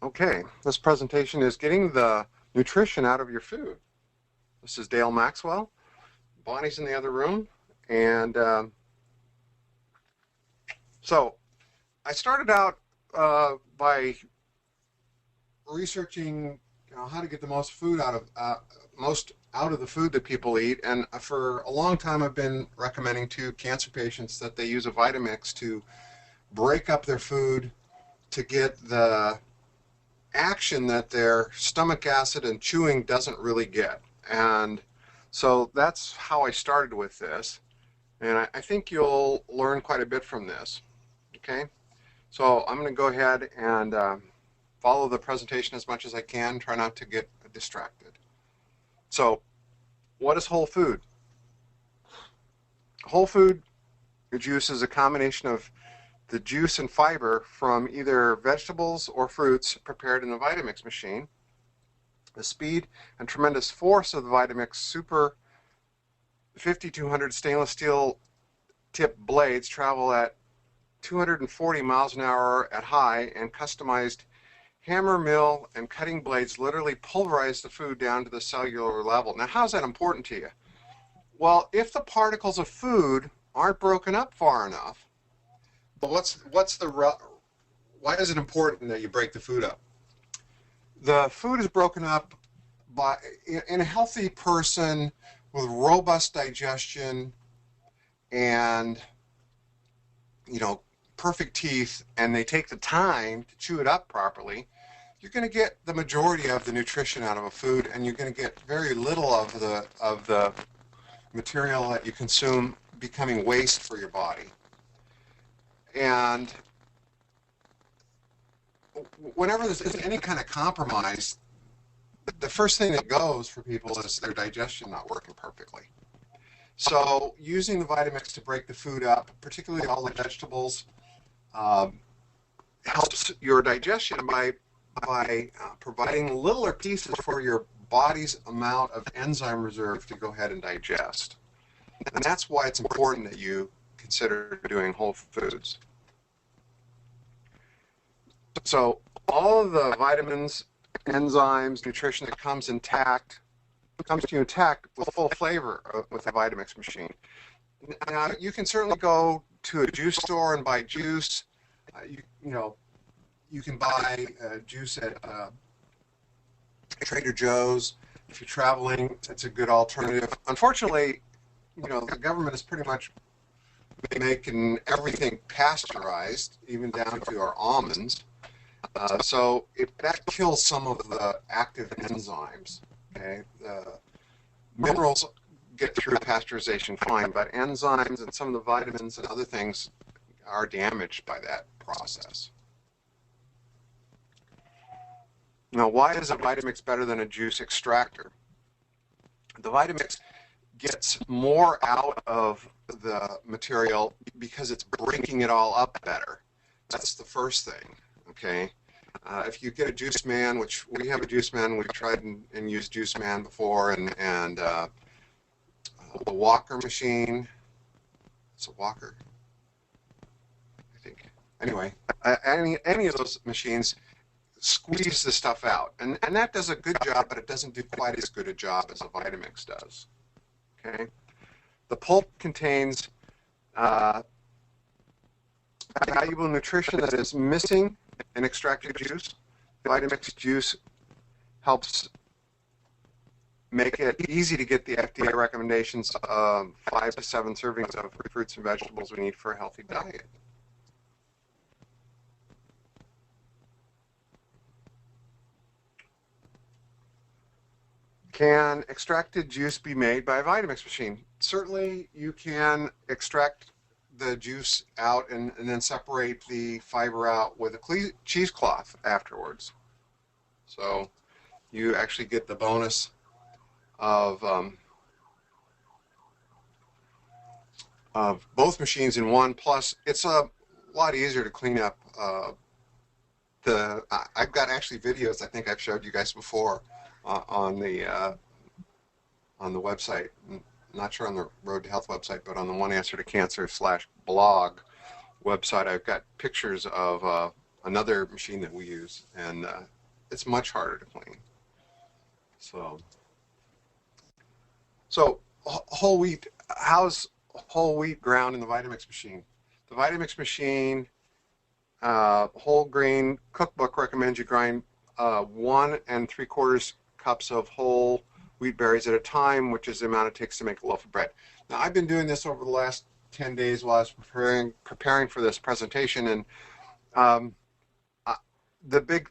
Okay, this presentation is getting the nutrition out of your food. This is Dale Maxwell. Bonnie's in the other room, and so I started out by researching, how to get the most food out of the food that people eat, and for a long time I've been recommending to cancer patients that they use a Vitamix to break up their food to get the action that their stomach acid and chewing doesn't really get. And so that's how I started with this, and I think you'll learn quite a bit from this. Okay, so I'm going to go ahead and follow the presentation as much as I can, try not to get distracted. So what is whole food? Whole food juice is a combination of the juice and fiber from either vegetables or fruits prepared in the Vitamix machine. The speed and tremendous force of the Vitamix Super 5200 stainless steel tip blades travel at 240 miles an hour at high, and customized hammer, mill, and cutting blades literally pulverize the food down to the cellular level. Now, how's that important to you? Well, if the particles of food aren't broken up far enough, but why is it important that you break the food up? The food is broken up in a healthy person with robust digestion and perfect teeth, and they take the time to chew it up properly, you're going to get the majority of the nutrition out of a food, and you're going to get very little of the material that you consume becoming waste for your body. And whenever there's any kind of compromise, the first thing that goes for people is their digestion not working perfectly. So using the Vitamix to break the food up, particularly all the vegetables, helps your digestion by providing littler pieces for your body's amount of enzyme reserve to go ahead and digest. And that's why it's important that you consider doing whole foods. So all of the vitamins, enzymes, nutrition that comes to you intact with full flavor with the Vitamix machine. Now, you can certainly go to a juice store and buy juice. You can buy juice at Trader Joe's. If you're traveling, it's a good alternative. Unfortunately, the government is pretty much making everything pasteurized, even down to our almonds. So that kills some of the active enzymes. Okay, minerals get through pasteurization fine, but enzymes and some of the vitamins and other things are damaged by that process. Now, why is a Vitamix better than a juice extractor? The Vitamix gets more out of the material because it's breaking it all up better. That's the first thing, okay? If you get a Juice Man, which we have a Juice Man, we've tried and used Juice Man before, and the Walker machine, it's a Walker, I think. Anyway, any of those machines squeeze the stuff out, and that does a good job, but it doesn't do quite as good a job as a Vitamix does. Okay, the pulp contains valuable nutrition that is missing in extracted juice. Vitamix juice helps make it easy to get the FDA recommendations of 5 to 7 servings of fruits and vegetables we need for a healthy diet. Can extracted juice be made by a Vitamix machine? Certainly you can extract the juice out and then separate the fiber out with a cheesecloth afterwards. So you actually get the bonus of both machines in one, plus it's a lot easier to clean up. I've got actually videos I think I've showed you guys before on the website. Not sure on the Road to Health website, but on the One Answer to Cancer /blog website, I've got pictures of another machine that we use, and it's much harder to clean. So whole wheat, how's whole wheat ground in the Vitamix machine? The Vitamix machine whole grain cookbook recommends you grind 1 3/4 cups of whole wheat berries at a time, which is the amount it takes to make a loaf of bread. Now, I've been doing this over the last 10 days while I was preparing for this presentation, and um, the big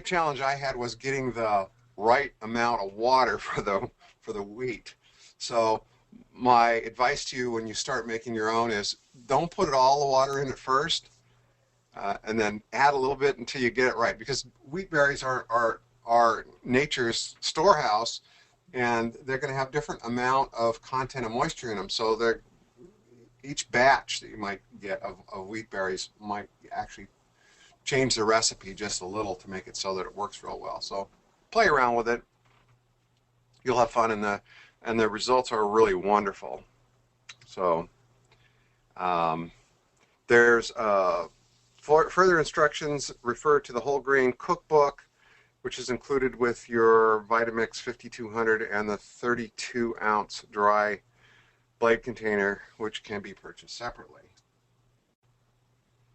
challenge I had was getting the right amount of water for the wheat. So my advice to you when you start making your own is don't put all the water in at first, and then add a little bit until you get it right, because wheat berries are nature's storehouse, and they're going to have different amount of content of moisture in them. So each batch that you might get of wheat berries might actually change the recipe just a little to make it so that it works real well. So play around with it. You'll have fun, and the results are really wonderful. So there's further instructions. Refer to the whole grain cookbook, which is included with your Vitamix 5200 and the 32-ounce dry blade container, which can be purchased separately.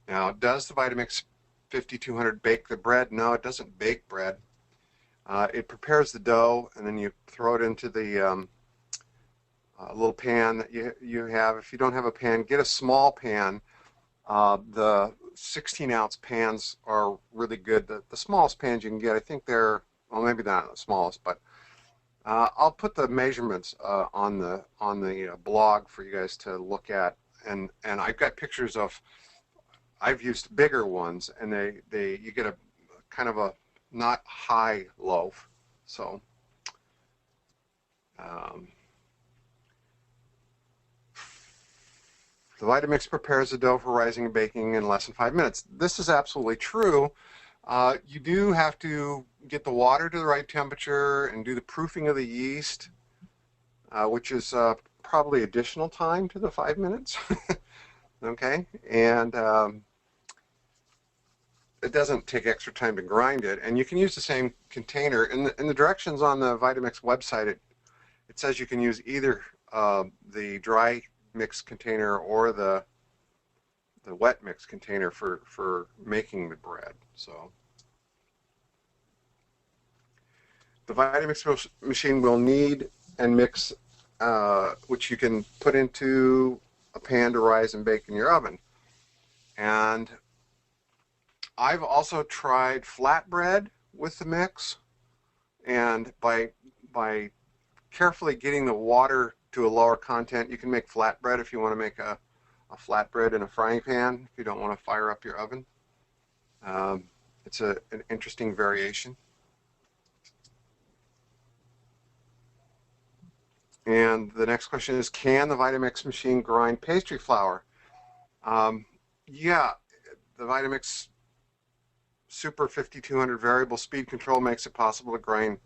Now, does the Vitamix 5200 bake the bread? No, it doesn't bake bread. It prepares the dough, and then you throw it into the little pan that you have. If you don't have a pan, get a small pan. The 16-ounce pans are really good. The smallest pans you can get, I think they're, well, maybe not the smallest, but I'll put the measurements on the blog for you guys to look at, and I've got pictures of, I've used bigger ones, and you get a kind of a not high loaf. So the Vitamix prepares the dough for rising and baking in less than 5 minutes. This is absolutely true. You do have to get the water to the right temperature and do the proofing of the yeast, which is probably additional time to the 5 minutes. Okay, and it doesn't take extra time to grind it, and you can use the same container. In the directions on the Vitamix website, it says you can use either the dry mix container or the wet mix container for making the bread. So the Vitamix machine will knead and mix, which you can put into a pan to rise and bake in your oven. And I've also tried flatbread with the mix, and by carefully getting the water to a lower content, you can make flatbread if you want to make a flatbread in a frying pan if you don't want to fire up your oven. It's an interesting variation. And the next question is, can the Vitamix machine grind pastry flour? Yeah, the Vitamix Super 5200 variable speed control makes it possible to grind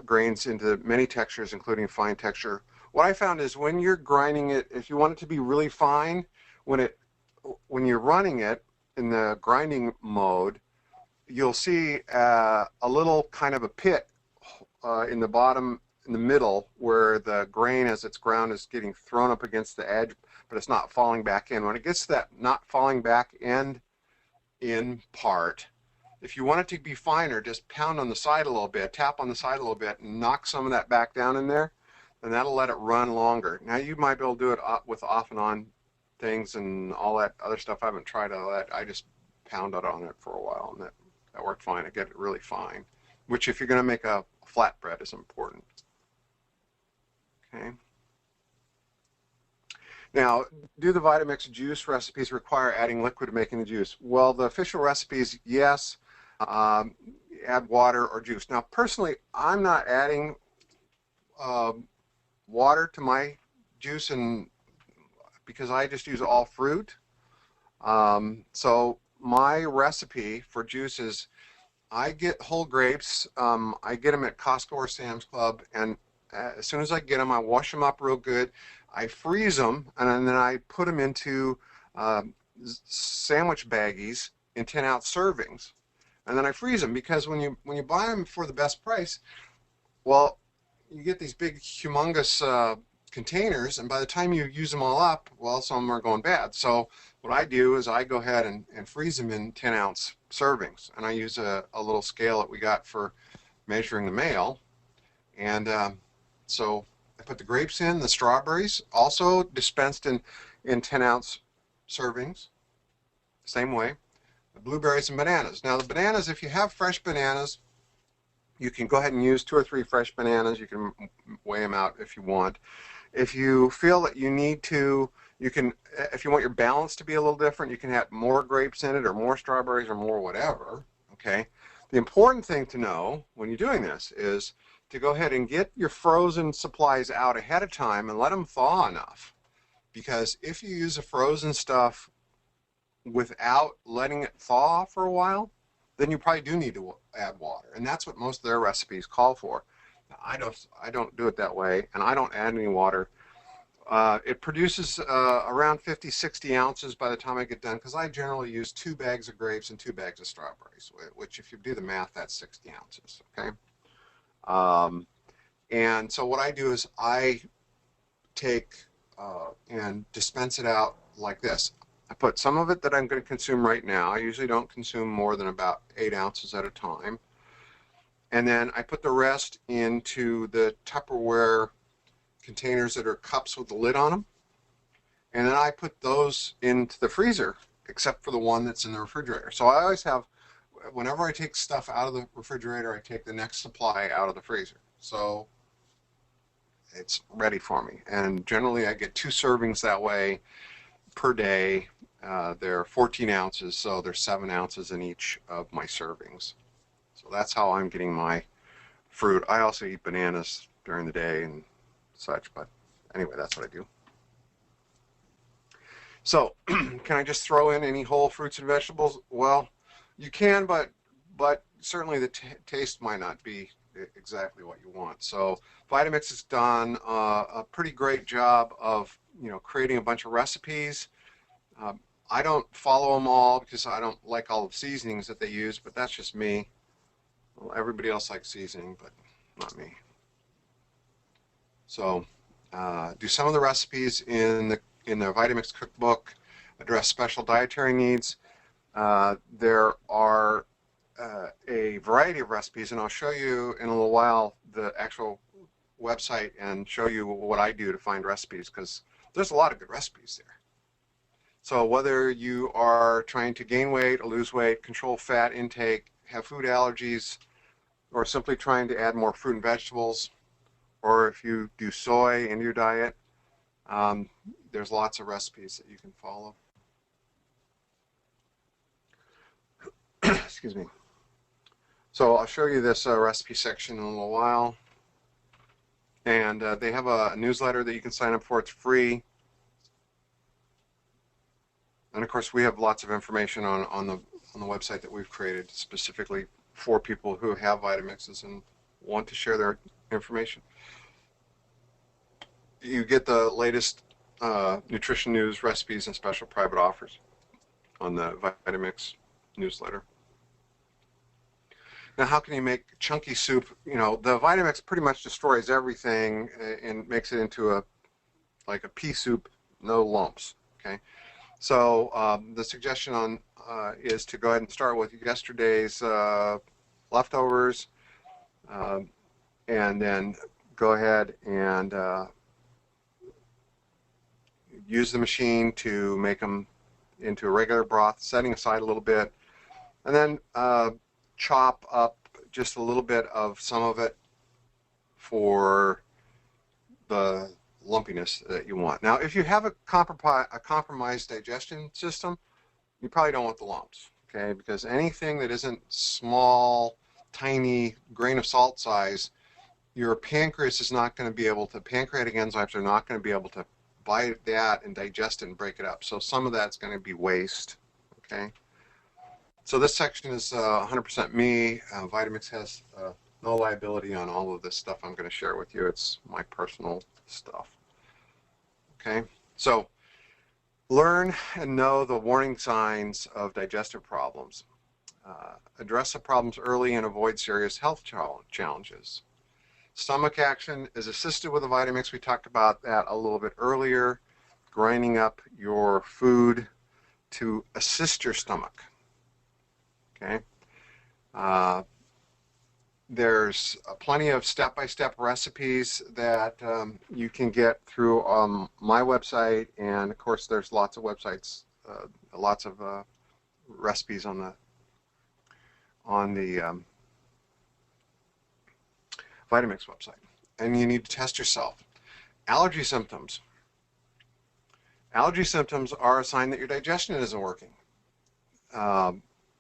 grains into many textures, including fine texture. What I found is when you're grinding it, if you want it to be really fine, when you're running it in the grinding mode, you'll see a little kind of a pit in the bottom, in the middle, where the grain as it's ground is getting thrown up against the edge, but it's not falling back in. When it gets to that not falling back in part, if you want it to be finer, just pound on the side a little bit, tap on the side a little bit, and knock some of that back down in there, and that'll let it run longer. Now, you might be able to do it with off and on things and all that other stuff. I haven't tried all that. I just pounded on it for a while, and that worked fine. I get it really fine, which if you're going to make a flatbread is important. Okay. Now, do the Vitamix juice recipes require adding liquid to making the juice? Well, the official recipes, yes, add water or juice. Now, personally, I'm not adding water to my juice, because I just use all fruit. So my recipe for juice is, I get whole grapes. I get them at Costco or Sam's Club, and as soon as I get them, I wash them up real good. I freeze them, and then I put them into sandwich baggies in 10-ounce servings. and then I freeze them, because when you buy them for the best price, well, you get these big, humongous containers, and by the time you use them all up, well, some of them are going bad. So what I do is I go ahead and freeze them in 10-ounce servings, and I use a little scale that we got for measuring the mail. And so I put the grapes in, the strawberries, also dispensed in 10-ounce servings, same way. The blueberries and bananas. Now the bananas, if you have fresh bananas, you can go ahead and use 2 or 3 fresh bananas. You can weigh them out if you want. If you feel that you need to, you can, if you want your balance to be a little different, you can have more grapes in it, or more strawberries, or more whatever, okay? The important thing to know when you're doing this is to go ahead and get your frozen supplies out ahead of time and let them thaw enough. Because if you use the frozen stuff without letting it thaw for a while, then you probably do need to add water, and that's what most of their recipes call for. I don't do it that way, and I don't add any water. It produces around 50-60 ounces by the time I get done, because I generally use 2 bags of grapes and 2 bags of strawberries, which, if you do the math, that's 60 ounces. Okay, and so what I do is I take and dispense it out like this. I put some of it that I'm going to consume right now. I usually don't consume more than about 8 ounces at a time. And then I put the rest into the Tupperware containers that are cups with the lid on them. And then I put those into the freezer, except for the one that's in the refrigerator. So I always have, whenever I take stuff out of the refrigerator, I take the next supply out of the freezer. So it's ready for me. And generally I get 2 servings that way per day. They're 14 ounces, so there's 7 ounces in each of my servings. So that's how I'm getting my fruit. I also eat bananas during the day and such, but anyway, that's what I do. So can I just throw in any whole fruits and vegetables? Well, you can, but certainly the taste might not be exactly what you want. So Vitamix has done a pretty great job of, creating a bunch of recipes. I don't follow them all because I don't like all the seasonings that they use, but that's just me. Well, everybody else likes seasoning, but not me. So do some of the recipes in the Vitamix cookbook address special dietary needs. There are a variety of recipes, and I'll show you in a little while the actual website and show you what I do to find recipes, because there's a lot of good recipes there. So whether you are trying to gain weight or lose weight, control fat intake, have food allergies, or simply trying to add more fruit and vegetables, or if you do soy in your diet, there's lots of recipes that you can follow. Excuse me. So I'll show you this recipe section in a little while. And they have a newsletter that you can sign up for. It's free. And of course, we have lots of information on the website that we've created specifically for people who have Vitamixes and want to share their information. You get the latest nutrition news, recipes, and special private offers on the Vitamix newsletter. Now, how can you make chunky soup? The Vitamix pretty much destroys everything and makes it into like a pea soup, no lumps. Okay. So the suggestion is to go ahead and start with yesterday's leftovers, and then go ahead and use the machine to make them into a regular broth, setting aside a little bit, and then chop up just a little bit of some of it for the lumpiness that you want. Now, if you have a compromised digestion system, you probably don't want the lumps, okay? Because anything that isn't small, tiny grain of salt size, your pancreas is not going to be able to, pancreatic enzymes are not going to be able to bite that and digest it and break it up. So some of that's going to be waste, okay? So this section is 100% me. Vitamix has no liability on all of this stuff I'm going to share with you. It's my personal stuff. Okay, so learn and know the warning signs of digestive problems. address the problems early and avoid serious health challenges. Stomach action is assisted with a Vitamix. We talked about that a little bit earlier, grinding up your food to assist your stomach. Okay. There's plenty of step-by-step recipes that you can get through my website, and of course there's lots of websites, lots of recipes on the Vitamix website. And you need to test yourself. Allergy symptoms. Allergy symptoms are a sign that your digestion isn't working.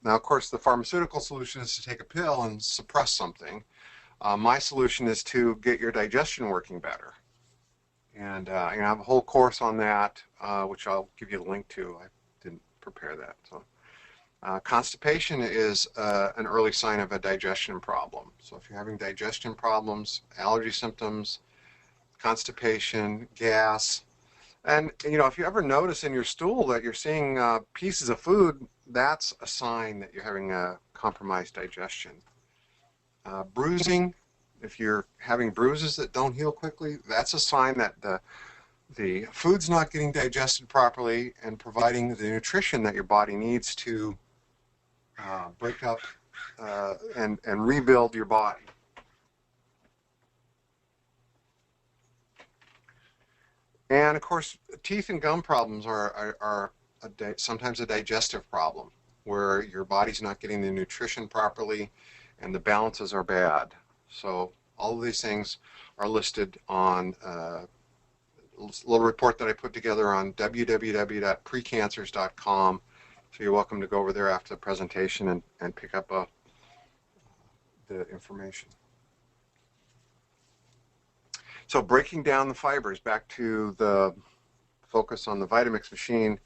Now, of course, the pharmaceutical solution is to take a pill and suppress something. My solution is to get your digestion working better. And I have a whole course on that, which I'll give you a link to. I didn't prepare that. So, constipation is an early sign of a digestion problem. So if you're having digestion problems, allergy symptoms, constipation, gas, and if you ever notice in your stool that you're seeing pieces of food, that's a sign that you're having a compromised digestion. Bruising, if you're having bruises that don't heal quickly, that's a sign that the food's not getting digested properly and providing the nutrition that your body needs to break up and rebuild your body. And of course, teeth and gum problems are sometimes a digestive problem, where your body's not getting the nutrition properly and the balances are bad. So all of these things are listed on a little report that I put together on www.precancers.com. So you're welcome to go over there after the presentation and pick up the information. So breaking down the fibers, back to the focus on the Vitamix machine.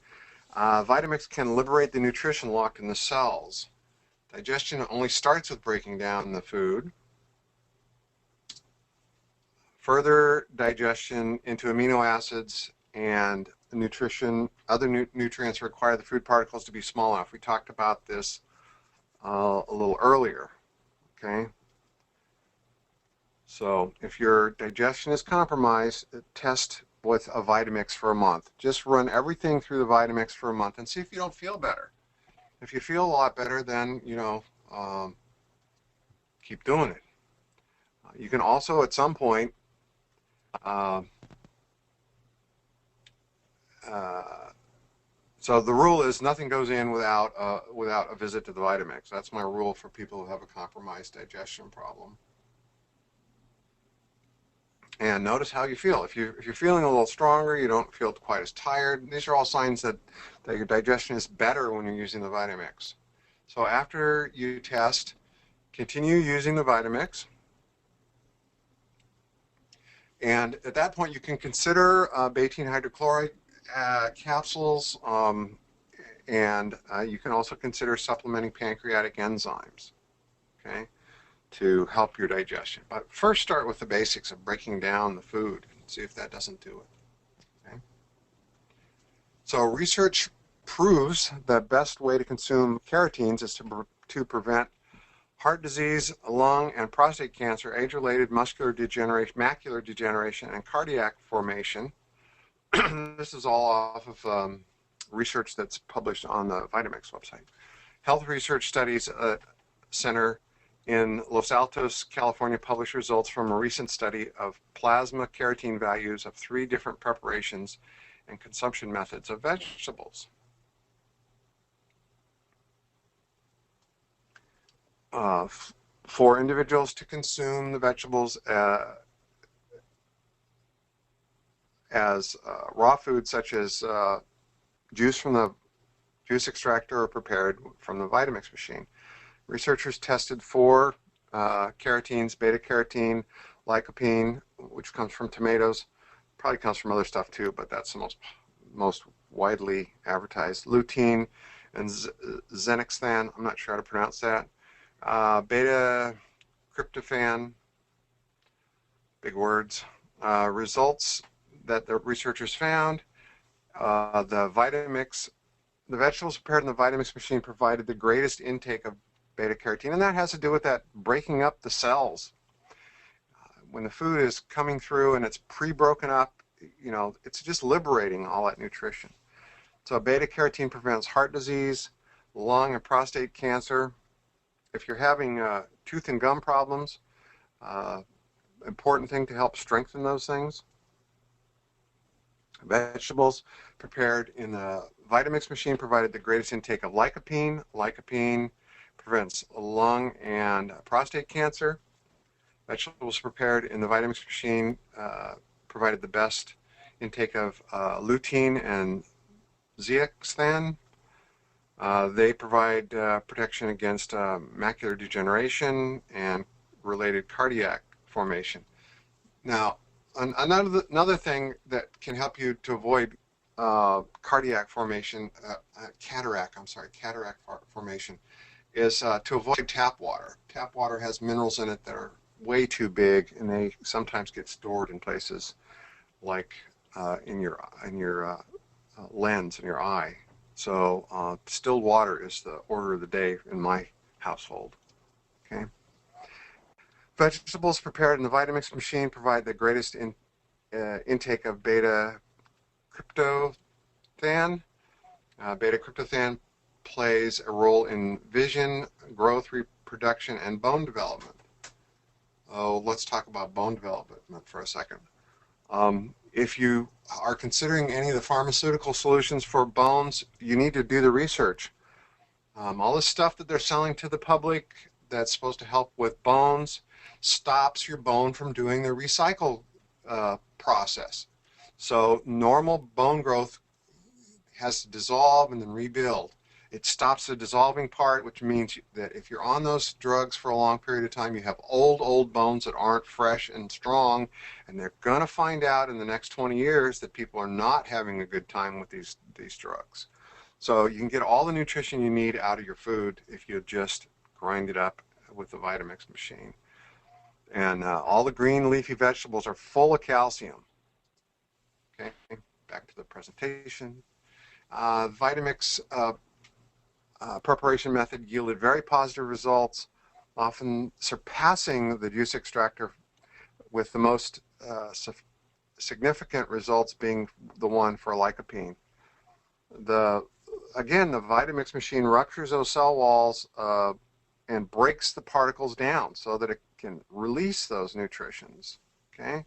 Vitamix can liberate the nutrition locked in the cells. Digestion only starts with breaking down the food. Further digestion into amino acids and nutrition, other nutrients require the food particles to be small enough. We talked about this a little earlier. Okay. So if your digestion is compromised, test with a Vitamix for a month. Just run everything through the Vitamix for a month and see if you don't feel better. If you feel a lot better, then keep doing it. You can also at some point so the rule is nothing goes in without a visit to the Vitamix. That's my rule for people who have a compromised digestion problem. And notice how you feel. If you're feeling a little stronger, you don't feel quite as tired. These are all signs that your digestion is better when you're using the Vitamix. So after you test, continue using the Vitamix. And at that point, you can consider betaine hydrochloride capsules, and you can also consider supplementing pancreatic enzymes. Okay, to help your digestion. But first start with the basics of breaking down the food and see if that doesn't do it. Okay? So research proves the best way to consume carotenes is to prevent heart disease, lung and prostate cancer, age-related macular degeneration, and cardiac formation. This is all off of research that's published on the Vitamix website. Health Research Studies Center in Los Altos, California, published results from a recent study of plasma carotene values of 3 different preparations and consumption methods of vegetables. For individuals to consume the vegetables as raw food, such as juice from the juice extractor or prepared from the Vitamix machine. Researchers tested 4 carotenes: beta-carotene, lycopene, which comes from tomatoes, probably comes from other stuff too, but that's the most widely advertised, lutein, and zenoxanthan, I'm not sure how to pronounce that, beta-tryptophan, big words. Results that the researchers found, the vegetables prepared in the Vitamix machine provided the greatest intake of beta carotene, and that has to do with that breaking up the cells. When the food is coming through and it's pre-broken up, it's just liberating all that nutrition. So beta carotene prevents heart disease, lung and prostate cancer. If you're having tooth and gum problems, important thing to help strengthen those things. Vegetables prepared in the Vitamix machine provided the greatest intake of lycopene. Lycopene prevents lung and prostate cancer. Vegetables prepared in the Vitamix machine provided the best intake of lutein and zeaxanthin. They provide protection against macular degeneration and related cardiac formation. Now, another thing that can help you to avoid cardiac formation, cataract formation, is to avoid tap water. Tap water has minerals in it that are way too big, and they sometimes get stored in places like in your lens in your eye. So distilled water is the order of the day in my household. Okay. Vegetables prepared in the Vitamix machine provide the greatest intake of beta cryptophan. Beta cryptophan plays a role in vision, growth, reproduction, and bone development. Oh, let's talk about bone development for a second. If you are considering any of the pharmaceutical solutions for bones, you need to do the research. All the stuff that they're selling to the public that's supposed to help with bones stops your bone from doing the recycle process. So normal bone growth has to dissolve and then rebuild. It stops the dissolving part, which means that if you're on those drugs for a long period of time, you have old bones that aren't fresh and strong, and they're going to find out in the next 20 years that people are not having a good time with these drugs. So you can get all the nutrition you need out of your food if you just grind it up with the Vitamix machine. And all the green leafy vegetables are full of calcium. Okay, back to the presentation. Vitamix preparation method yielded very positive results, often surpassing the juice extractor, with the most significant results being the one for lycopene. Again, the Vitamix machine ruptures those cell walls and breaks the particles down so that it can release those nutrients. Okay.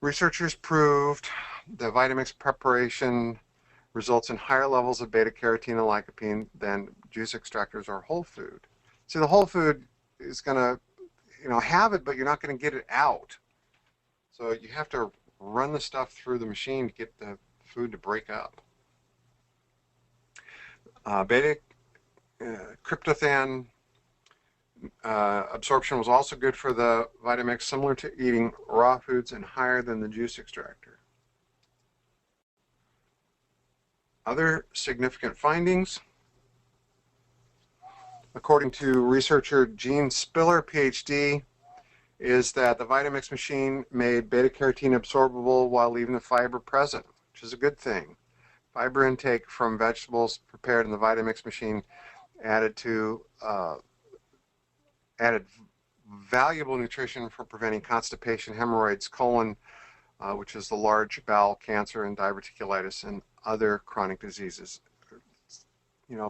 Researchers proved the Vitamix preparation results in higher levels of beta carotene and lycopene than juice extractors or whole food. See, the whole food is going to, have it, but you're not going to get it out. So you have to run the stuff through the machine to get the food to break up. Beta tryptophan absorption was also good for the Vitamix, similar to eating raw foods and higher than the juice extractor. Other significant findings. According to researcher Gene Spiller, PhD, is that the Vitamix machine made beta carotene absorbable while leaving the fiber present, which is a good thing. Fiber intake from vegetables prepared in the Vitamix machine added valuable nutrition for preventing constipation, hemorrhoids, colon, which is the large bowel cancer, and diverticulitis, and other chronic diseases.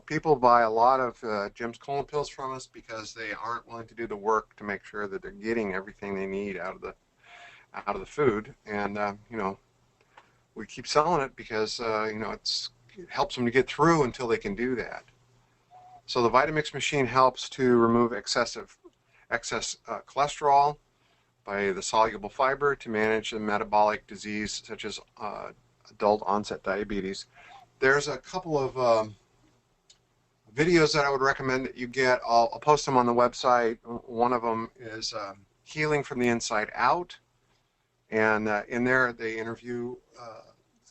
People buy a lot of Jim's colon pills from us because they aren't willing to do the work to make sure that they're getting everything they need out of the food, and we keep selling it because it helps them to get through until they can do that. So the Vitamix machine helps to remove excess cholesterol by the soluble fiber to manage a metabolic disease such as adult onset diabetes. There's a couple of videos that I would recommend that you get. I'll post them on the website. One of them is Healing from the Inside Out, and in there they interview a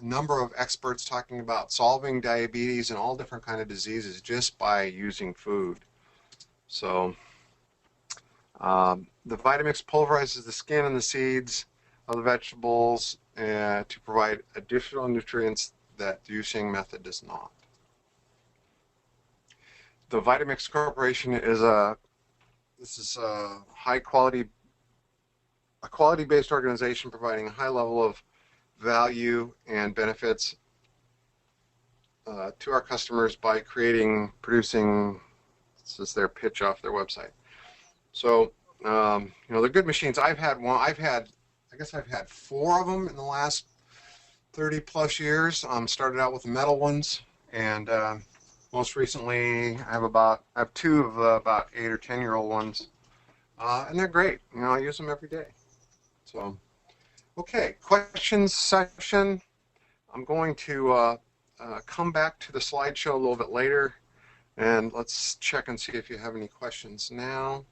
number of experts talking about solving diabetes and all different kind of diseases just by using food. So the Vitamix pulverizes the skin and the seeds of the vegetables to provide additional nutrients that the juicing method does not. the Vitamix Corporation is a high quality, a quality-based organization providing a high level of value and benefits to our customers by producing, this is their pitch off their website. So, they're good machines. I guess I've had 4 of them in the last 30 plus years. Started out with the metal ones, and most recently I have 2 of about 8 or 10-year-old ones, and they're great. I use them every day. So, okay, questions session. I'm going to come back to the slideshow a little bit later, and let's check and see if you have any questions now.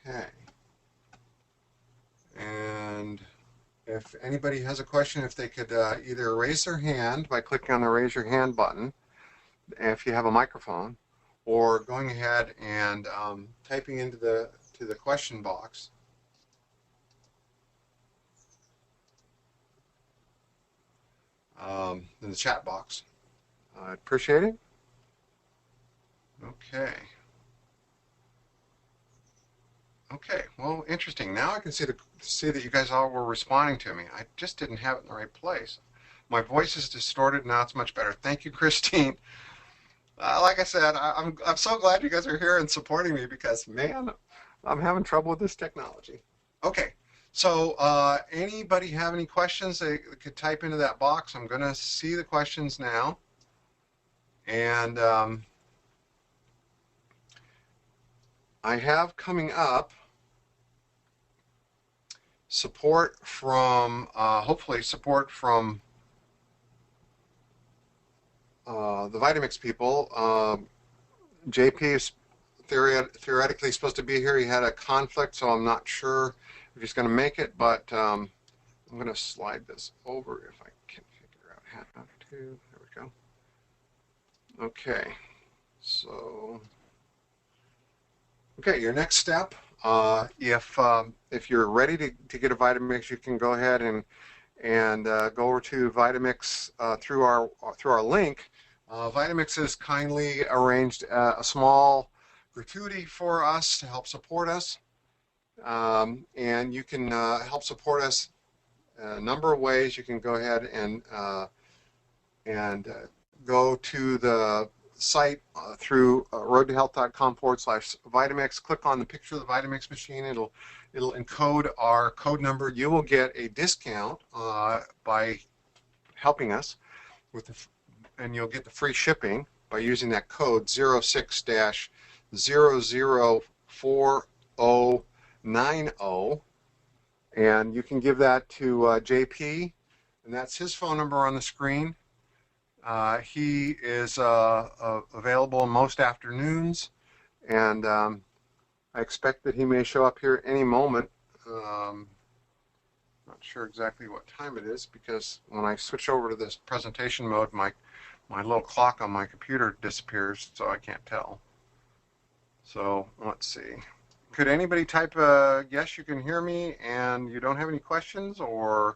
Okay. And if anybody has a question, if they could either raise their hand by clicking on the raise your hand button, if you have a microphone, or going ahead and typing into the question box. In the chat box. I'd appreciate it. Okay. Okay, well, interesting. Now I can see that you guys all were responding to me. I just didn't have it in the right place. My voice is distorted. Now it's much better. Thank you, Christine. Like I said, I'm so glad you guys are here and supporting me, because, man, I'm having trouble with this technology. Okay, so anybody have any questions? They could type into that box. I'm going to see the questions now. And I have coming up support from, hopefully support from the Vitamix people. JP is theoretically supposed to be here. He had a conflict, so I'm not sure if he's going to make it, but I'm going to slide this over if I can figure out how to. There we go. Okay, so your next step, if you're ready to get a Vitamix, you can go ahead and go over to Vitamix through our link. Vitamix has kindly arranged a small gratuity for us to help support us, and you can help support us a number of ways. You can go ahead and go to the site through roadtohealth.com/Vitamix. Click on the picture of the Vitamix machine. It'll encode our code number. You will get a discount by helping us and you'll get the free shipping by using that code 06-004090, and you can give that to JP, and that's his phone number on the screen. He is available most afternoons, and I expect that he may show up here any moment. Not sure exactly what time it is, because when I switch over to this presentation mode, my little clock on my computer disappears, so I can't tell. So let's see. Could anybody type yes, you can hear me and you don't have any questions, or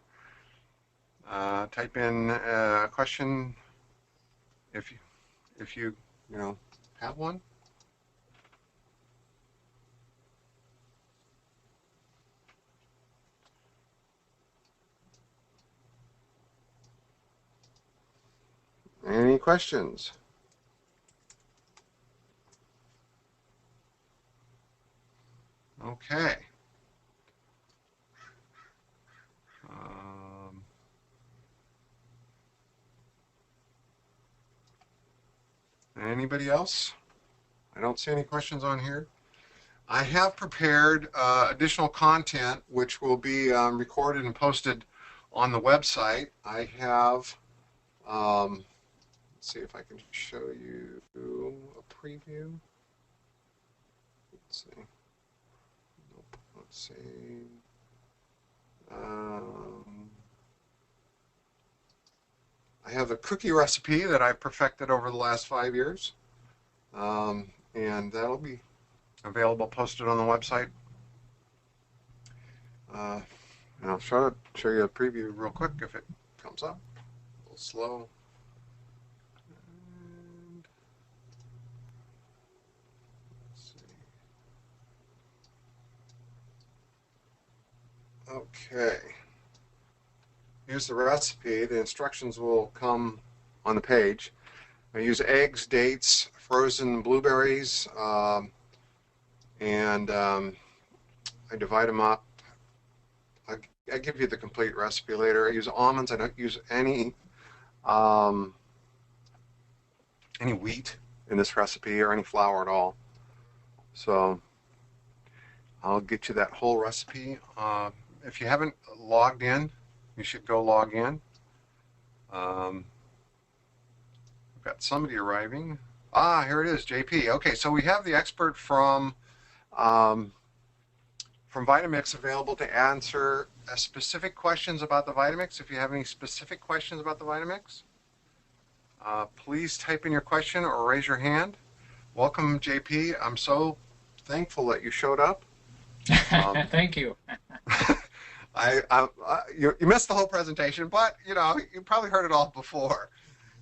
type in a question if you have one? Any questions? Okay. Anybody else? I don't see any questions on here. I have prepared additional content which will be recorded and posted on the website. I have, let's see if I can show you a preview. Let's see. Nope. Let's see. I have a cookie recipe that I perfected over the last 5 years, and that'll be available, posted on the website. And I'll show you a preview real quick if it comes up. A little slow. Okay. Here's the recipe. The instructions will come on the page. I use eggs, dates, frozen blueberries, and I divide them up. I give you the complete recipe later. I use almonds. I don't use um, any wheat in this recipe or any flour at all. So I'll get you that whole recipe. If you haven't logged in, you should go log in. We've got somebody arriving. Ah, here it is, JP. Okay, so we have the expert from Vitamix available to answer specific questions about the Vitamix. If you have any specific questions about the Vitamix, please type in your question or raise your hand. Welcome, JP. I'm so thankful that you showed up. Thank you. You missed the whole presentation, but you probably heard it all before.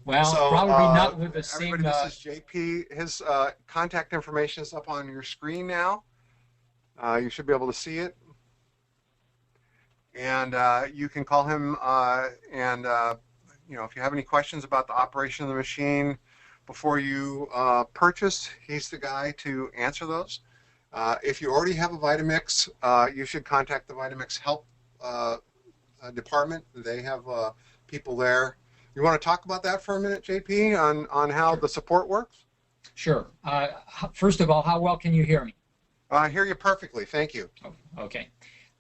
Well, So probably not with the same. everybody, this is JP. His contact information is up on your screen now. You should be able to see it, and you can call him. If you have any questions about the operation of the machine before you purchase, he's the guy to answer those. If you already have a Vitamix, you should contact the Vitamix help department. They have people there. You want to talk about that for a minute, JP, on how Sure. the support works? Sure. First of all, how well can you hear me? I hear you perfectly. Thank you. Oh, okay.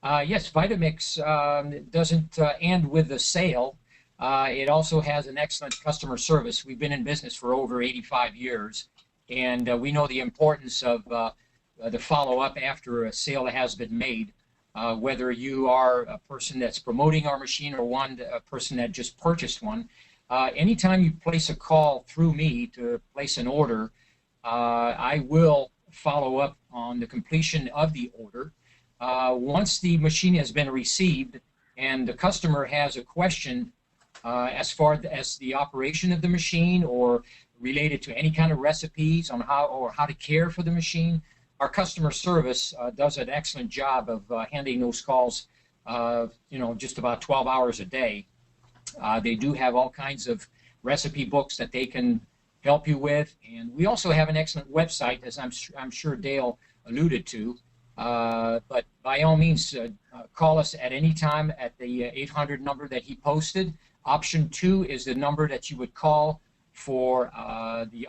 Yes, Vitamix doesn't end with the sale. It also has an excellent customer service. We've been in business for over 85 years, and we know the importance of the follow-up after a sale has been made. Whether you are a person that's promoting our machine or a person that just purchased one, anytime you place a call through me to place an order, I will follow up on the completion of the order. Once the machine has been received and the customer has a question as far as the operation of the machine or related to any kind of recipes on how to care for the machine, our customer service does an excellent job of handling those calls, just about 12 hours a day. They do have all kinds of recipe books that they can help you with, and we also have an excellent website, as I'm sure Dale alluded to. But by all means, call us at any time at the 800 number that he posted. Option 2 is the number that you would call for the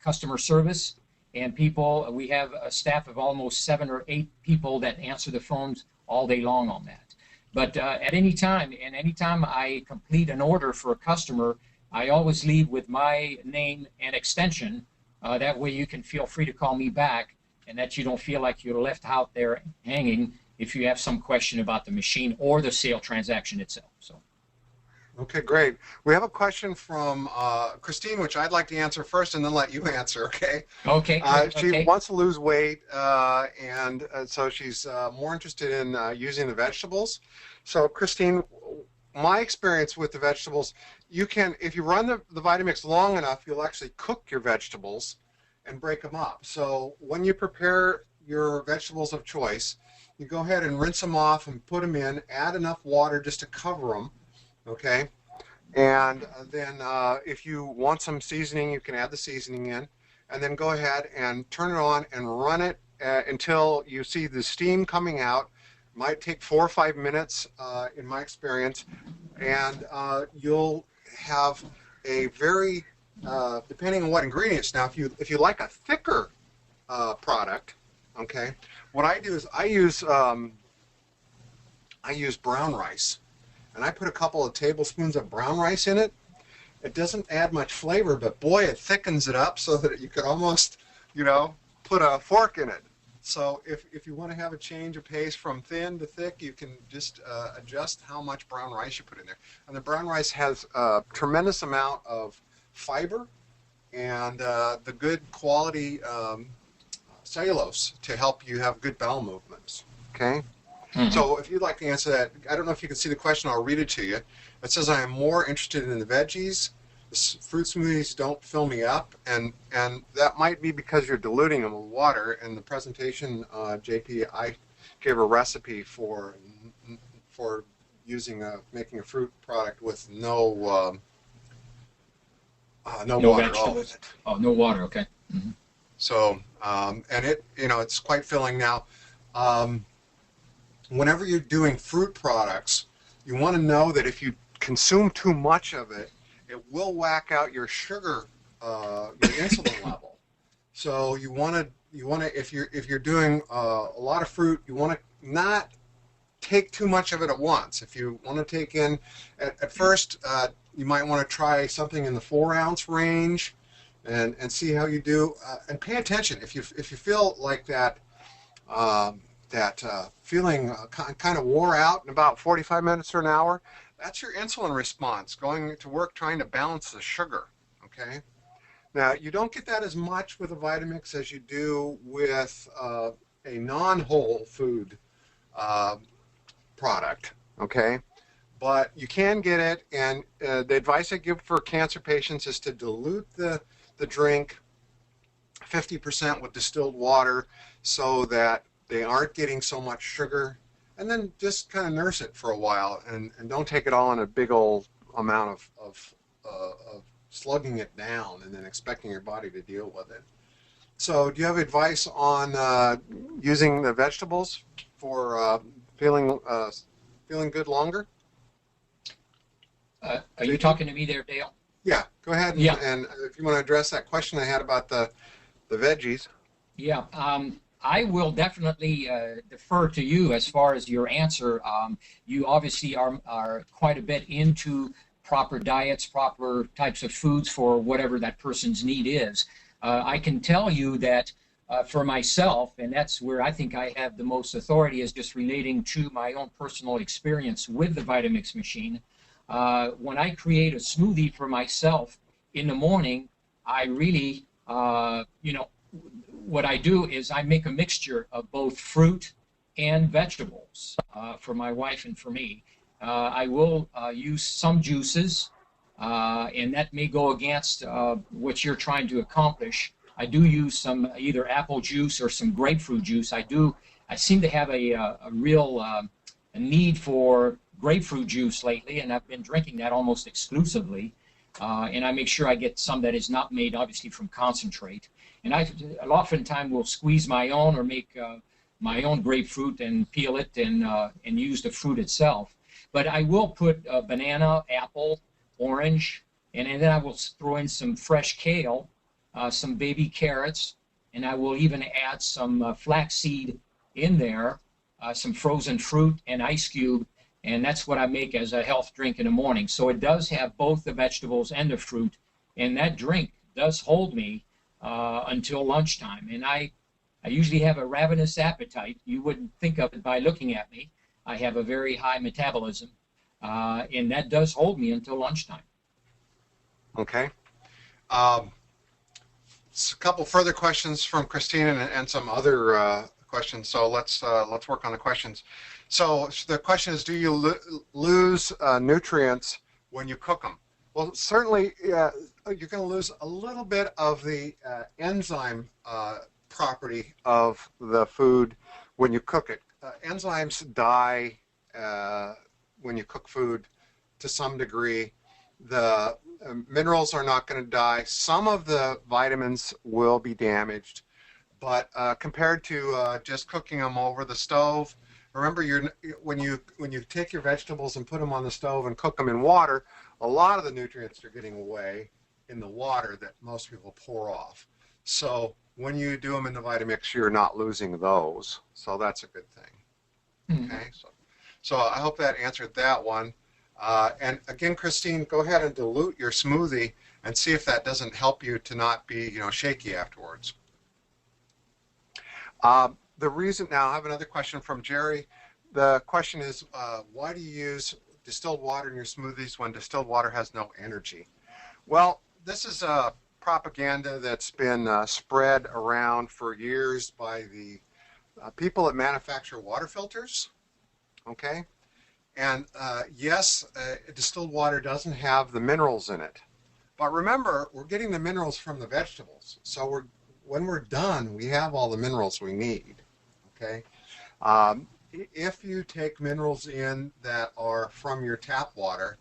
customer service. And we have a staff of almost 7 or 8 people that answer the phones all day long on that. But at any time, and anytime I complete an order for a customer, I always leave with my name and extension. That way you can feel free to call me back, and that you don't feel like you're left out there hanging if you have some question about the machine or the sale transaction itself. So. Okay, great. We have a question from Christine, which I'd like to answer first and then let you answer, okay? Okay. She wants to lose weight, and so she's more interested in using the vegetables. So, Christine, my experience with the vegetables, if you run the Vitamix long enough, you'll actually cook your vegetables and break them up. So when you prepare your vegetables of choice, you go ahead and rinse them off and put them in, add enough water just to cover them. Okay, and then if you want some seasoning, you can add the seasoning in, and then go ahead and turn it on and run it until you see the steam coming out. It might take 4 or 5 minutes in my experience, and you'll have a very, depending on what ingredients. Now, if you like a thicker product, okay, what I do is I use brown rice. And I put a couple of tablespoons of brown rice in it. It doesn't add much flavor, but boy, it thickens it up so that you could almost, put a fork in it. So if you want to have a change of pace from thin to thick, you can just adjust how much brown rice you put in there. And the brown rice has a tremendous amount of fiber and the good quality cellulose to help you have good bowel movements. Okay? Mm-hmm. So if you'd like to answer that, I don't know if you can see the question, I'll read it to you. It says, I am more interested in the veggies. The fruit smoothies don't fill me up, and that might be because you're diluting them with water. In the presentation, JP, I gave a recipe for for using making a fruit product with no no No water at all in vegetables. it. Oh, no water. Okay. Hmm. So and it it's quite filling now. Um, Whenever you're doing fruit products, you want to know that if you consume too much of it, it will whack out your sugar, your insulin level. So you want to if you're doing a lot of fruit, you want to not take too much of it at once. If you want to take in at first, you might want to try something in the 4 ounce range, and see how you do. And pay attention if you feel like that. Feeling kind of wore out in about 45 minutes or an hour, that's your insulin response going to work trying to balance the sugar. Okay. Now, you don't get that as much with a Vitamix as you do with a non-whole food uh, product. Okay. But you can get it, and the advice I give for cancer patients is to dilute the drink 50% with distilled water so that they aren't getting so much sugar, and then just kind of nurse it for a while, and don't take it all in a big old amount of slugging it down and then expecting your body to deal with it. So do you have advice on using the vegetables for feeling good longer? Are you talking to me there, Dale? Yeah, go ahead, Yeah. and if you want to address that question I had about the veggies. Yeah. I will definitely defer to you as far as your answer. You obviously are quite a bit into proper diets, proper types of foods for whatever that person's need is. I can tell you that for myself, and that's where I think I have the most authority, is just relating to my own personal experience with the Vitamix machine. When I create a smoothie for myself in the morning, I really, what I do is I make a mixture of both fruit and vegetables for my wife and for me. I will use some juices, and that may go against what you're trying to accomplish. I do use some either apple juice or some grapefruit juice. I seem to have a real a need for grapefruit juice lately, and I've been drinking that almost exclusively. And I make sure I get some that is not made, obviously, from concentrate. And I oftentimes will squeeze my own or make my own grapefruit and peel it and use the fruit itself. But I will put banana, apple, orange, and then I will throw in some fresh kale, some baby carrots, and I will even add some flaxseed in there, some frozen fruit and ice cube, and that's what I make as a health drink in the morning. So it does have both the vegetables and the fruit, and that drink does hold me until lunchtime. And I usually have a ravenous appetite. You wouldn't think of it by looking at me. I have a very high metabolism, and that does hold me until lunchtime. Okay. Um, a couple further questions from Christine and some other questions. So let's work on the questions. So the question is, do you lose nutrients when you cook them? Well, certainly you're going to lose a little bit of the enzyme property of the food when you cook it. Enzymes die when you cook food to some degree. The minerals are not going to die. Some of the vitamins will be damaged, but compared to just cooking them over the stove, remember when you take your vegetables and put them on the stove and cook them in water, a lot of the nutrients are getting away in the water that most people pour off. So when you do them in the Vitamix, you're not losing those. So that's a good thing. Okay, so I hope that answered that one. And again, Christine, go ahead and dilute your smoothie and see if that doesn't help you to not be, shaky afterwards. The reason now, I have another question from Jerry. The question is, why do you use distilled water in your smoothies when distilled water has no energy? Well, this is a propaganda that's been spread around for years by the people that manufacture water filters. Okay, and yes, distilled water doesn't have the minerals in it, but remember, we're getting the minerals from the vegetables. So when we're done, we have all the minerals we need. Okay, if you take minerals in that are from your tap water,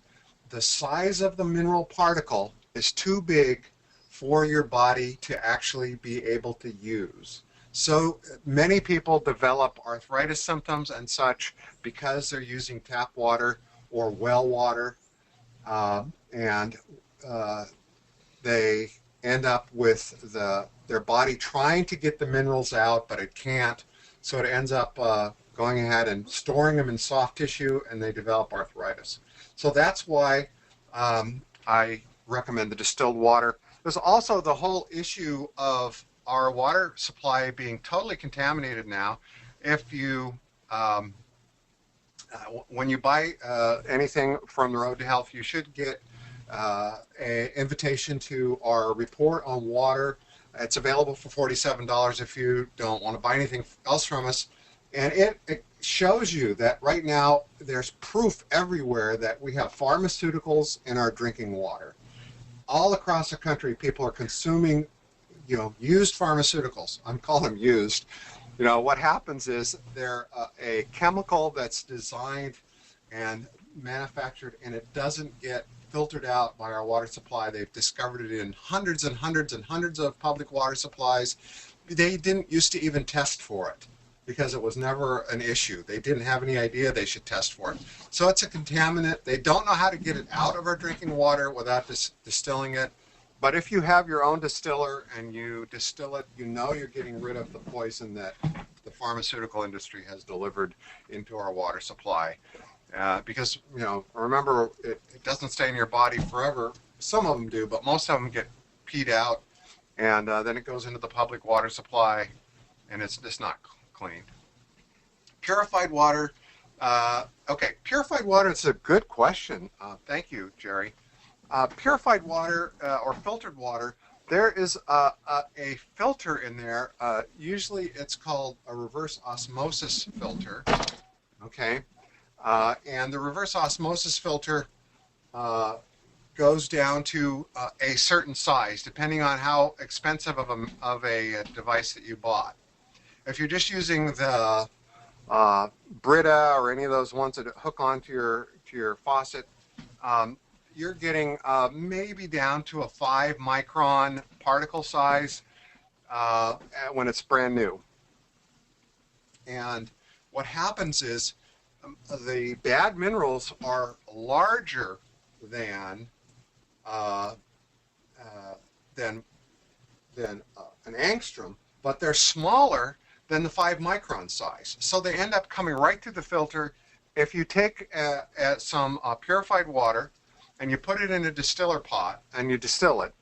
the size of the mineral particle is too big for your body to actually be able to use. So many people develop arthritis symptoms and such because they're using tap water or well water, and uh, they end up with their body trying to get the minerals out, but it can't. So it ends up going ahead and storing them in soft tissue, and they develop arthritis. So that's why I recommend the distilled water. There's also the whole issue of our water supply being totally contaminated now. If you when you buy anything from the Road to Health, you should get an invitation to our report on water. It's available for $47 if you don't want to buy anything else from us. And it shows you that right now there's proof everywhere that we have pharmaceuticals in our drinking water. All across the country, people are consuming, used pharmaceuticals. I'm calling them used. What happens is they're a chemical that's designed and manufactured, and it doesn't get filtered out by our water supply. They've discovered it in hundreds and hundreds and hundreds of public water supplies. They didn't used to even test for it because it was never an issue. They didn't have any idea they should test for it. So it's a contaminant. They don't know how to get it out of our drinking water without distilling it. But if you have your own distiller and you distill it, you're getting rid of the poison that the pharmaceutical industry has delivered into our water supply. Because, remember, it doesn't stay in your body forever. Some of them do, but most of them get peed out, and then it goes into the public water supply, and it's just not clean. Purified water. Okay, purified water is a good question. Thank you, Jerry. Purified water or filtered water, there is a filter in there. Usually it's called a reverse osmosis filter. Okay. And the reverse osmosis filter goes down to a certain size, depending on how expensive of a device that you bought. If you're just using the Brita or any of those ones that hook onto your faucet, you're getting maybe down to a 5 micron particle size when it's brand new. And what happens is the bad minerals are larger than an angstrom, but they're smaller than the 5 micron size. So they end up coming right through the filter. If you take some purified water and you put it in a distiller pot and you distill it,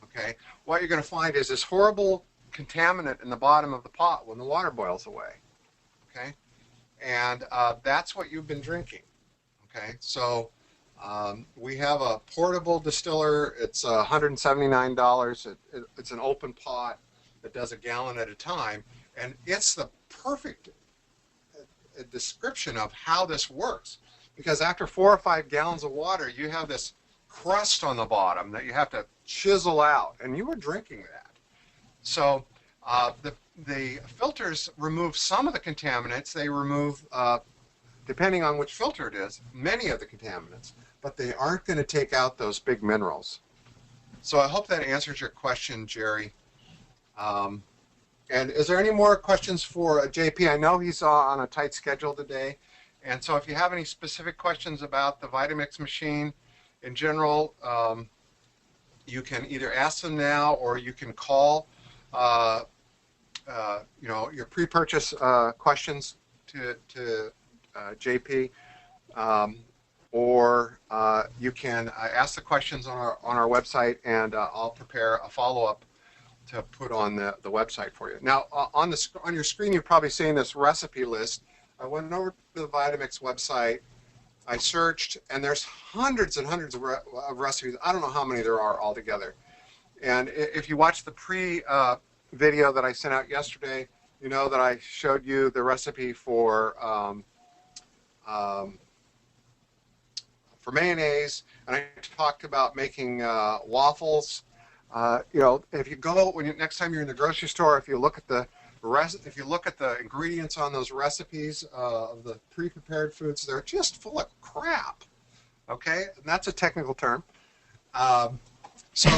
okay, what you're going to find is this horrible contaminant in the bottom of the pot when the water boils away, okay? And that's what you've been drinking, okay? So we have a portable distiller. It's $179. It's an open pot that does a gallon at a time, and it's the perfect description of how this works. Because after 4 or 5 gallons of water, you have this crust on the bottom that you have to chisel out, and you were drinking that. So the filters remove some of the contaminants. They remove, depending on which filter it is, many of the contaminants, but they aren't going to take out those big minerals. So I hope that answers your question, Jerry. And is there any more questions for JP? I know he's on a tight schedule today. And so if you have any specific questions about the Vitamix machine in general, you can either ask them now or you can call your pre-purchase questions to JP, or you can ask the questions on our website, and I'll prepare a follow-up to put on the website for you. Now, on your screen, you've probably seen this recipe list. I went over to the Vitamix website, I searched, and there's hundreds and hundreds of recipes. I don't know how many there are altogether. And if you watch the video that I sent out yesterday, you know that I showed you the recipe for mayonnaise, and I talked about making waffles. If you go next time you're in the grocery store, if you look at the if you look at the ingredients on those recipes of the pre-prepared foods, they're just full of crap. Okay, and that's a technical term. Um, so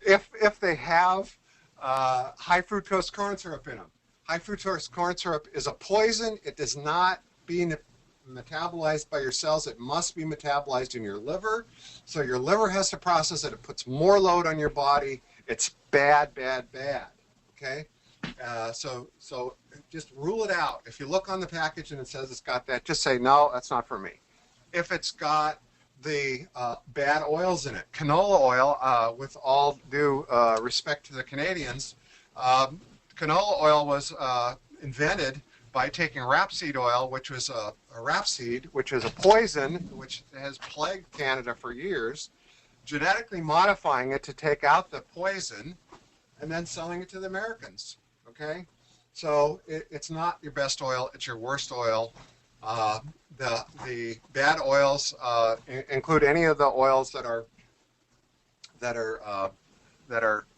if they have high fructose corn syrup in them, high fructose corn syrup is a poison. It does not being metabolized by your cells. It must be metabolized in your liver. So your liver has to process it. It puts more load on your body. It's bad, bad, bad. Okay? So just rule it out. If you look on the package and it says it's got that, just say, no, that's not for me. If it's got the bad oils in it, canola oil, with all due respect to the Canadians, canola oil was invented by taking rapeseed oil, which was a rapeseed, which is a poison, which has plagued Canada for years, genetically modifying it to take out the poison, and then selling it to the Americans. Okay, so it's not your best oil; it's your worst oil. The bad oils include any of the oils that are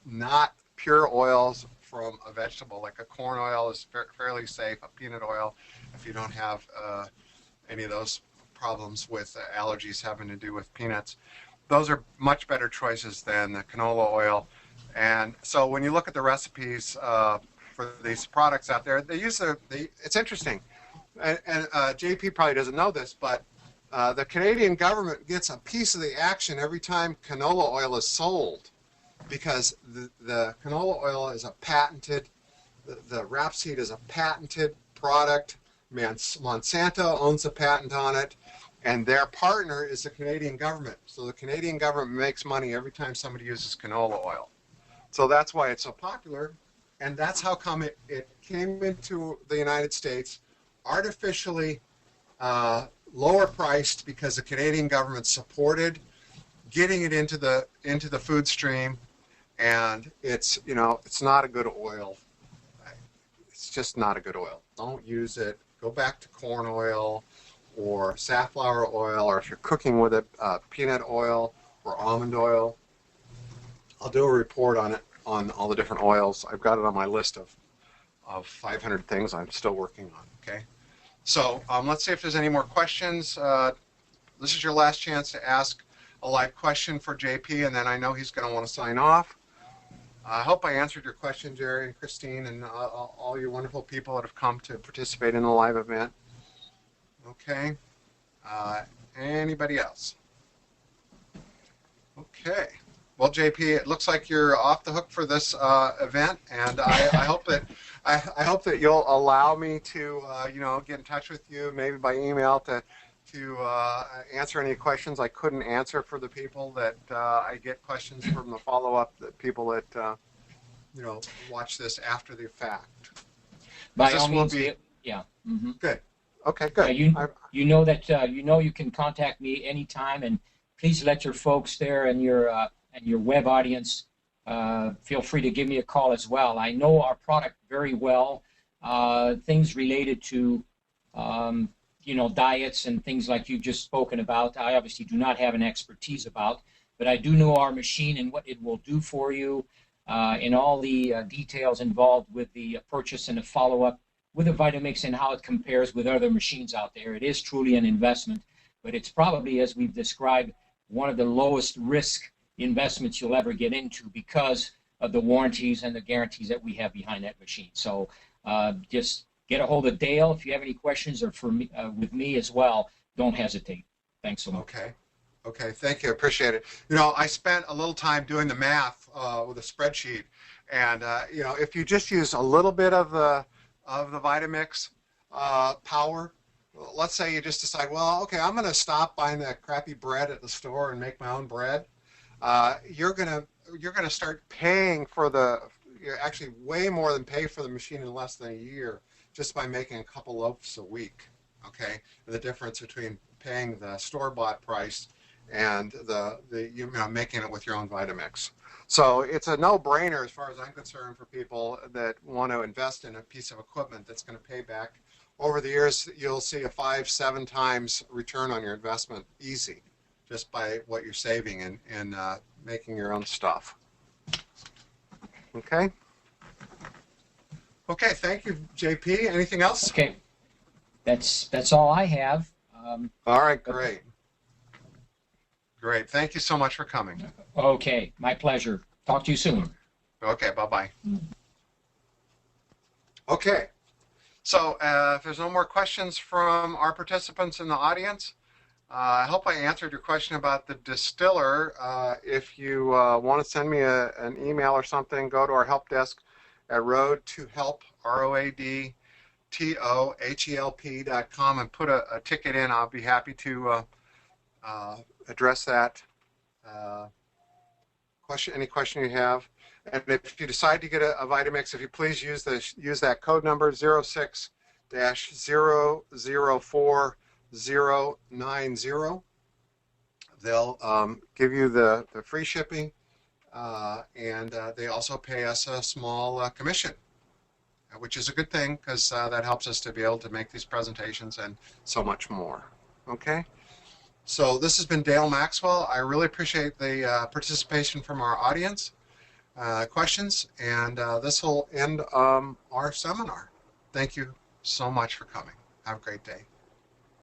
not pure oils from a vegetable. Like a corn oil is fairly safe. A peanut oil, if you don't have any of those problems with allergies having to do with peanuts, those are much better choices than the canola oil. And so when you look at the recipes for these products out there, they use it's interesting. And JP probably doesn't know this, but the Canadian government gets a piece of the action every time canola oil is sold, because the canola oil is a patented, the rapeseed is a patented product. Monsanto owns a patent on it, and their partner is the Canadian government. So the Canadian government makes money every time somebody uses canola oil. So that's why it's so popular, and that's how come it came into the United States artificially lower priced, because the Canadian government supported getting it into the food stream, and it's not a good oil. It's just not a good oil. Don't use it. Go back to corn oil or safflower oil, or if you're cooking with it, peanut oil or almond oil. I'll do a report on it, on all the different oils. I've got it on my list of 500 things I'm still working on. Okay. So let's see if there's any more questions. This is your last chance to ask a live question for JP, and then I know he's going to want to sign off. I hope I answered your question, Jerry and Christine, and all you wonderful people that have come to participate in the live event. Okay. Anybody else? Okay. Well, JP, it looks like you're off the hook for this event, and I hope that you'll allow me to get in touch with you, maybe by email, to answer any questions I couldn't answer for the people that I get questions from the follow-up, the people that watch this after the fact. By all means, yeah. Mm-hmm. Good. Okay, good. You know that you can contact me anytime, and please let your folks there and your web audience feel free to give me a call as well. I know our product very well. Things related to diets and things like you've just spoken about, I obviously do not have an expertise about, but I do know our machine and what it will do for you, and all the details involved with the purchase and the follow-up with the Vitamix and how it compares with other machines out there. It is truly an investment, but it's probably, as we've described, one of the lowest risk investments you'll ever get into because of the warranties and the guarantees that we have behind that machine. So just get a hold of Dale if you have any questions, or for me, with me as well. Don't hesitate. Thanks so much. Okay, thank you. Appreciate it. I spent a little time doing the math with a spreadsheet, and if you just use a little bit of the Vitamix power, let's say you just decide, well, okay, I'm going to stop buying that crappy bread at the store and make my own bread. You're gonna start paying for actually way more than pay for the machine in less than a year, just by making a couple loaves a week. Okay, and the difference between paying the store-bought price and making it with your own Vitamix. So it's a no-brainer as far as I'm concerned for people that want to invest in a piece of equipment that's going to pay back over the years. You'll see a 5-7 times return on your investment, easy, just by what you're saving and making your own stuff. Okay? Okay, thank you, JP. Anything else? Okay, that's all I have. All right, But great. Great. Thank you so much for coming. okay, my pleasure. Talk to you soon. Okay, bye-bye. Okay, so if there's no more questions from our participants in the audience, I hope I answered your question about the distiller. If you want to send me an email or something, go to our help desk at roadtohelp, ROADTOHELP.com, and put a ticket in. I'll be happy to address that question, any question you have. And if you decide to get a Vitamix, if you please use that code number 06-004-090. They'll give you the free shipping, and they also pay us a small commission, which is a good thing because that helps us to be able to make these presentations and so much more. Okay? So this has been Dale Maxwell. I really appreciate the participation from our audience, questions, and this will end our seminar. Thank you so much for coming. Have a great day.